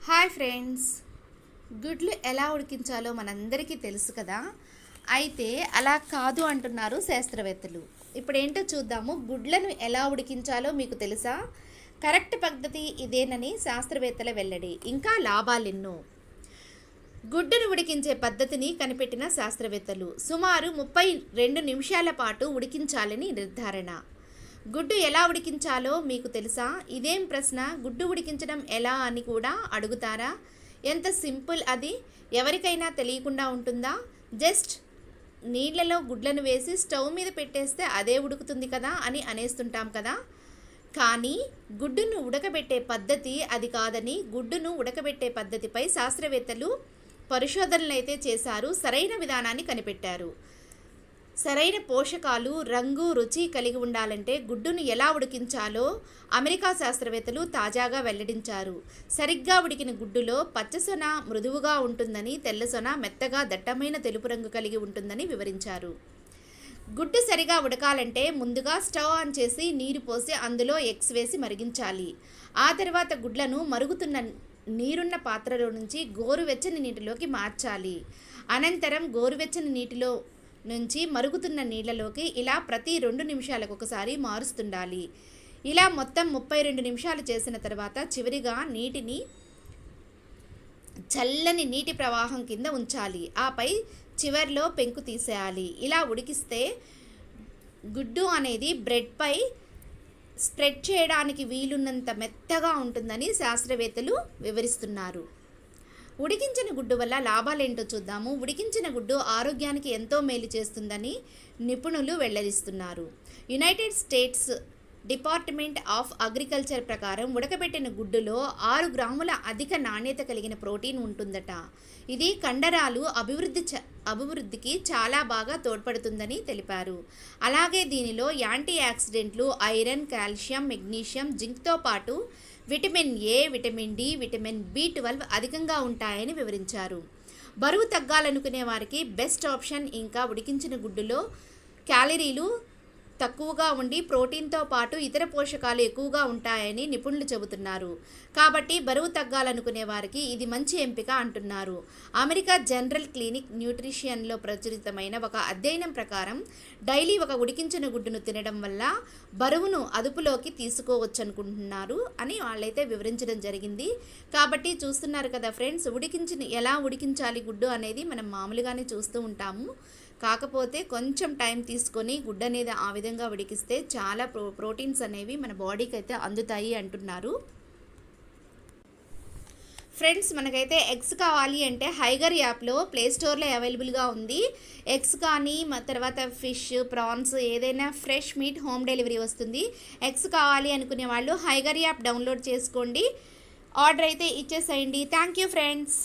Hi friends, గుడ్లు ఎలా ఉడికించాలో మనందరికీ తెలుసు కదా. అయితే అలా కాదు అంటున్నారు శాస్త్రవేత్తలు. ఇప్పుడు ఏంటో చూద్దాము. గుడ్లను ఎలా ఉడికించాలో మీకు తెలుసా? కరెక్ట్ పద్ధతి ఇదేనని శాస్త్రవేత్తల వెల్లడి. ఇంకా లాభాలెన్నో. గుడ్డును ఉడికించే పద్ధతిని కనిపెట్టిన శాస్త్రవేత్తలు సుమారు 32 నిమిషాల పాటు ఉడికించాలని నిర్ధారణ. గుడ్డు ఎలా ఉడికించాలో మీకు తెలుసా? ఇదేం ప్రశ్న, గుడ్డు ఉడికించడం ఎలా అని కూడా అడుగుతారా? ఎంత సింపుల్ అది. ఎవరికైనా తెలియకుండా ఉంటుందా? జస్ట్ నీళ్ళలో గుడ్లను వేసి స్టవ్ మీద పెట్టేస్తే అదే ఉడుకుతుంది కదా అని అనేస్తుంటాం కదా. కానీ గుడ్డును ఉడకబెట్టే పద్ధతి అది కాదని, గుడ్డును ఉడకబెట్టే పద్ధతిపై శాస్త్రవేత్తలు పరిశోధనలు అయితే చేశారు. సరైన విధానాన్ని కనిపెట్టారు. సరైన పోషకాలు, రంగు, రుచి కలిగి ఉండాలంటే గుడ్డును ఎలా ఉడికించాలో అమెరికా శాస్త్రవేత్తలు తాజాగా వెల్లడించారు. సరిగ్గా ఉడికిన గుడ్డులో పచ్చసొన మృదువుగా ఉంటుందని, తెల్లసొన మెత్తగా దట్టమైన తెలుపు రంగు కలిగి ఉంటుందని వివరించారు. గుడ్డు సరిగా ఉడకాలంటే ముందుగా స్టవ్ ఆన్ చేసి నీరు పోసి అందులో ఎగ్స్ వేసి మరిగించాలి. ఆ తర్వాత గుడ్లను మరుగుతున్న నీరున్న పాత్రలో నుంచి గోరువెచ్చని నీటిలోకి మార్చాలి. అనంతరం గోరువెచ్చని నీటిలో నుంచి మరుగుతున్న నీళ్ళలోకి ఇలా ప్రతి 2 నిమిషాలకు ఒకసారి మారుస్తుండాలి. ఇలా మొత్తం 32 నిమిషాలు చేసిన తర్వాత చివరిగా నీటిని చల్లని నీటి ప్రవాహం కింద ఉంచాలి. ఆపై చివర్లో పెంకు తీసేయాలి. ఇలా ఉడికిస్తే గుడ్డు అనేది బ్రెడ్పై స్ప్రెడ్ చేయడానికి వీలున్నంత మెత్తగా ఉంటుందని శాస్త్రవేత్తలు వివరిస్తున్నారు. ఉడికించిన గుడ్డు వల్ల లాభాలేంటో చూద్దాము. ఉడికించిన గుడ్డు ఆరోగ్యానికి ఎంతో మేలు చేస్తుందని నిపుణులు వెల్లడిస్తున్నారు. United States Department of Agriculture ప్రకారం ఉడకబెట్టిన గుడ్డులో 6 గ్రాముల అధిక నాణ్యత కలిగిన ప్రోటీన్ ఉంటుందట. ఇది కండరాలు అభివృద్ధికి చాలా బాగా తోడ్పడుతుందని తెలిపారు. అలాగే దీనిలో యాంటీ ఆక్సిడెంట్లు, ఐరన్, కాల్షియం, మెగ్నీషియం, జింక్తో పాటు vitamin A, vitamin D, vitamin B12 అధికంగా ఉంటాయని వివరించారు. బరువు తగ్గాలనుకునే వారికి బెస్ట్ ఆప్షన్. ఇంకా ఉడికించిన గుడ్డులో క్యాలరీలు తక్కువగా ఉండి ప్రోటీన్తో పాటు ఇతర పోషకాలు ఎక్కువగా ఉంటాయని నిపుణులు చెబుతున్నారు. కాబట్టి బరువు తగ్గాలనుకునే వారికి ఇది మంచి ఎంపిక అంటున్నారు. అమెరికా జనరల్ క్లినిక్ న్యూట్రిషన్లో ప్రచురితమైన ఒక అధ్యయనం ప్రకారం డైలీ ఒక ఉడికించిన గుడ్డును తినడం వల్ల బరువును అదుపులోకి తీసుకోవచ్చనుకుంటున్నారు అని వాళ్ళైతే వివరించడం జరిగింది. కాబట్టి చూస్తున్నారు కదా ఫ్రెండ్స్, ఎలా ఉడికించాలి గుడ్డు అనేది మనం మామూలుగానే చూస్తూ ఉంటాము. కాకపోతే కొంచెం టైం తీసుకొని గుడ్డు అనేది ఆ విధంగా ఉడికిస్తే చాలా ప్రోటీన్స్ అనేవి మన బాడీకి అయితే అందుతాయి అంటున్నారు. ఫ్రెండ్స్, మనకైతే ఎగ్స్ కావాలి అంటే హైగర్ యాప్లో ప్లేస్టోర్లో అవైలబుల్గా ఉంది. ఎగ్స్ కానీ తర్వాత ఫిష్, ప్రాన్స్, ఏదైనా ఫ్రెష్ మీట్ హోమ్ డెలివరీ వస్తుంది. ఎగ్స్ కావాలి అనుకునే వాళ్ళు హైగర్ యాప్ డౌన్లోడ్ చేసుకోండి, ఆర్డర్ అయితే ఇచ్చేసేయండి. Thank you friends.